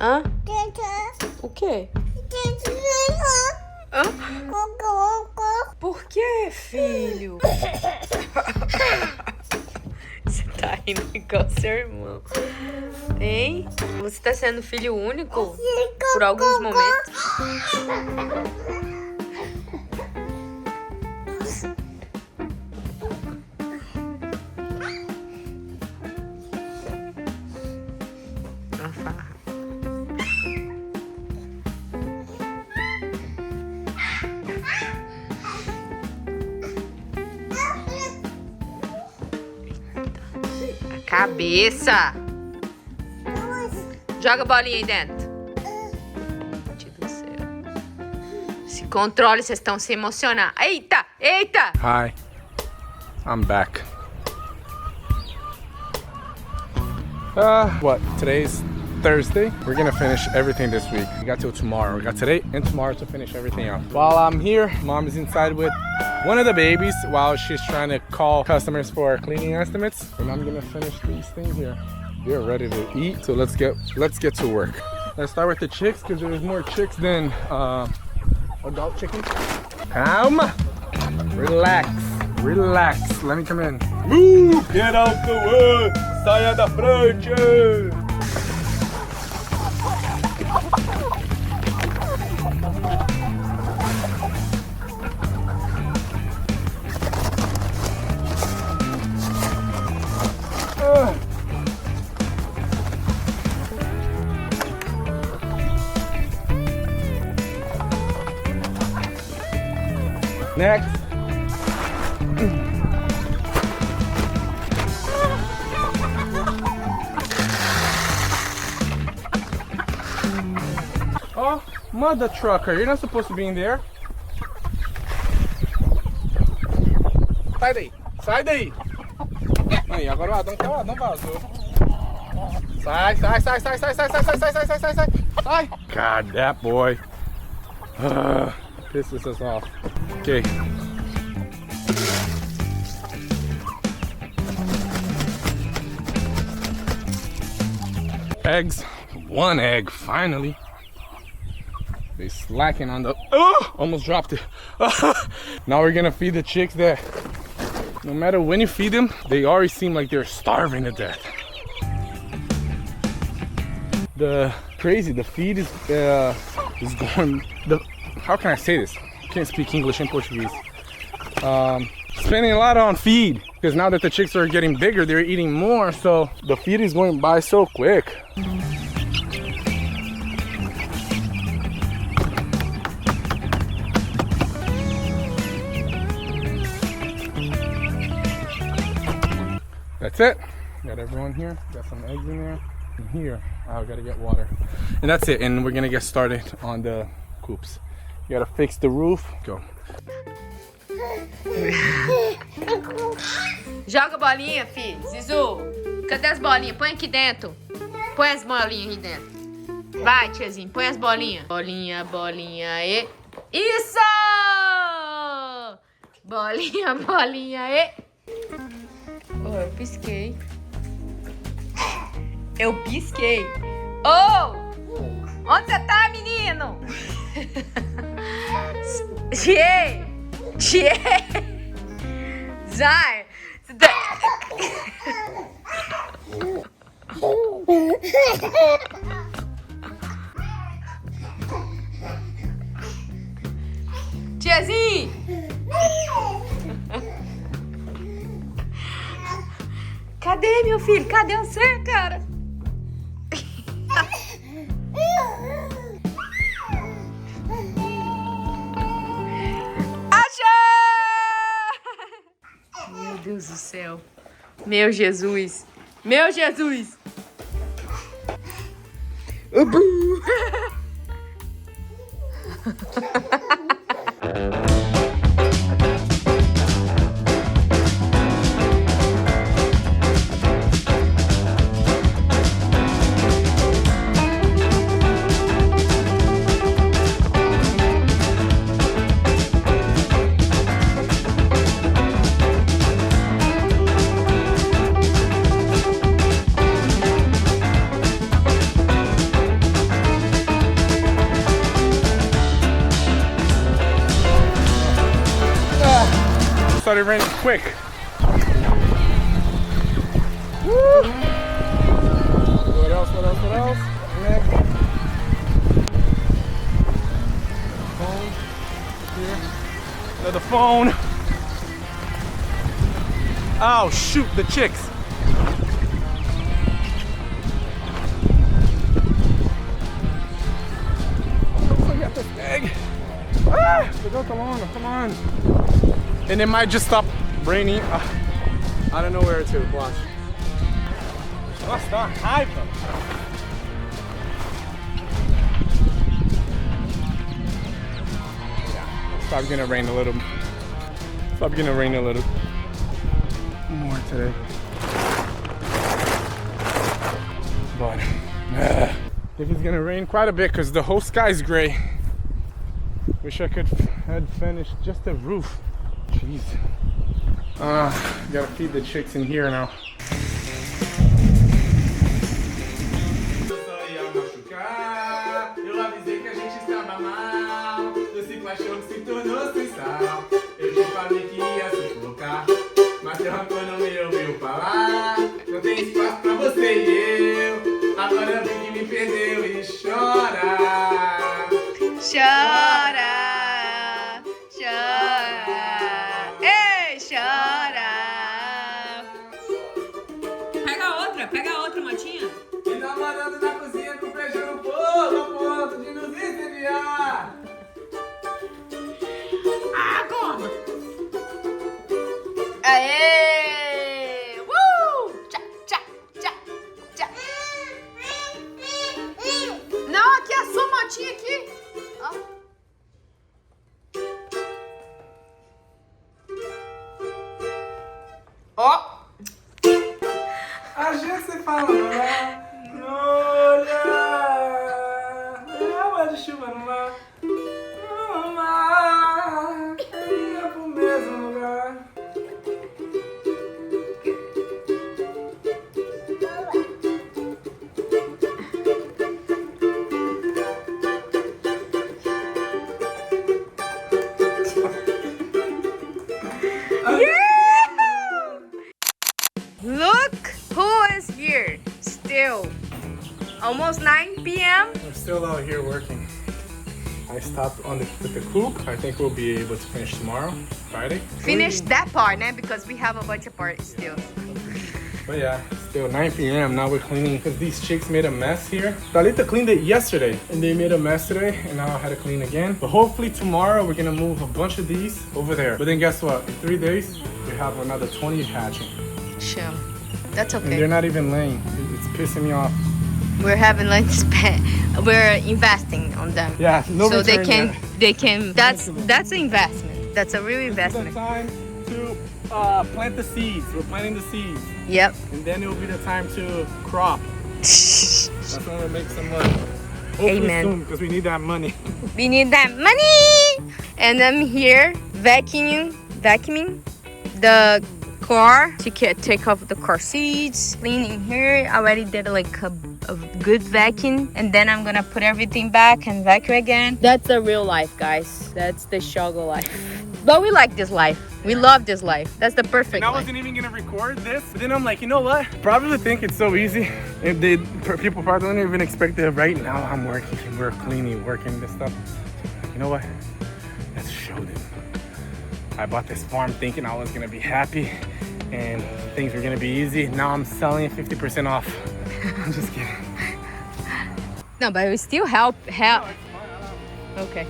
Hã? O quê? Hã? Por que, filho? Você tá rindo igual seu irmão. Hein? Você tá sendo filho único por alguns momentos? Cabeça! Joga a bolinha aí dentro. Gente do céu. Se controle, vocês estão se emocionando. Eita! Eita! Hi, I'm back. What? Today's Thursday. We're gonna finish everything this week. We got till tomorrow. We got today and tomorrow to finish everything up. While I'm here, mom is inside with one of the babies while she's trying to call customers for cleaning estimates. And I'm gonna finish these things here. They're ready to eat, so let's get to work. Let's start with the chicks because there's more chicks than adult chickens. Calm, relax, relax. Let me come in. Move, get out the way. Saia da frente. Next. Oh, mother trucker, you're not supposed to be in there. Sai daí, sai daí. Aí, agora o Adão vazou. Sai. Sai. God, that boy. Pisses us off. Okay. Eggs. One egg, finally. They slacking on the... Oh! Almost dropped it. Now we're gonna feed the chicks that no matter when you feed them, they already seem like they're starving to death. The feed is going... How can I say this? I can't speak English and Portuguese. Spending a lot on feed because now that the chicks are getting bigger, they're eating more, so the feed is going by so quick. That's it. Got everyone here. Got some eggs in there. And here, I gotta get water. And that's it. And we're gonna get started on the coops. You gotta fix the roof. Go. Joga a bolinha, filho. Zizu, cadê as bolinhas? Põe aqui dentro. Põe as bolinhas aqui dentro. Vai, tiazinho, põe as bolinhas. Bolinha e... Isso! Bolinha e... Oh, eu pisquei. Oh! Onde você tá, menino? Zai! Tiazinho! Cadê, meu filho? Cadê você, cara? Meu Deus do céu. Meu Jesus. Ubu. started raining quick. Woo! What else? Next. Phone. Here. Another phone. Oh shoot, the chicks. Don't forget this egg. Ah, come on. And it might just stop raining. I don't know where to. Watch. Nossa, raiva. Yeah, it's probably gonna rain a little. It's probably gonna rain a little more today. But if it's gonna rain quite a bit because the whole sky is gray. Wish I could had finished just the roof. Jeez. Gotta feed the chicks in here now. Eu avisei que a gente estava mal. Doce paixão que se tornou sem sal. Eu te falei que ia sufocar, mas teu rancor não me ouviu falar. Não tem espaço pra você e eu. Agora eu vi que me perdeu e chora. Chora, ei, chora. Pega a outra motinha. E namorando na cozinha com feijão no fogo, a ponto de nos incendiar. Agora! Aê! Tchá, tchá, tchá, tchá. Não, aqui é a sua motinha aqui. Ó. A gente fala, não olha, água de chuva no mar, no mar, ia pro mesmo lugar. Look who is here still. Almost 9 p.m. We're still out here working. I stopped with the Coop. I think we'll be able to finish tomorrow, Friday. Finish that part, né? Because we have a bunch of parts still. But yeah, still 9 p.m. Now we're cleaning because these chicks made a mess here. Talita cleaned it yesterday and they made a mess today and now I had to clean again. But hopefully tomorrow we're gonna move a bunch of these over there. But then guess what? In 3 days, we have another 20 hatching. Chill. That's okay. And they're not even laying. It's pissing me off. We're having like we're investing on them. Yeah, no so return they can that's an investment. That's a real investment. It's the time to plant the seeds. We're planting the seeds. Yep. And then it will be the time to crop. That's when we'll make some money. Hopefully Amen. soon, because we need that money. We need that money. And I'm here vacuuming the car to take off the car seats, cleaning here. I already did like a good vacuum, and then I'm gonna put everything back and vacuum again. That's the real life, guys. That's the struggle life. But we like this life. We love this life. That's the perfect And I life. wasn't even gonna record this, but then I'm like, you know what? Probably think it's so easy. If people probably don't even expect it. Right now I'm working, we're cleaning, working this stuff. You know what? Let's show them. I bought this farm thinking I was gonna be happy and things were gonna be easy. Now I'm selling 50% off. I'm just kidding. No, but we still help. No, it's fine. Okay.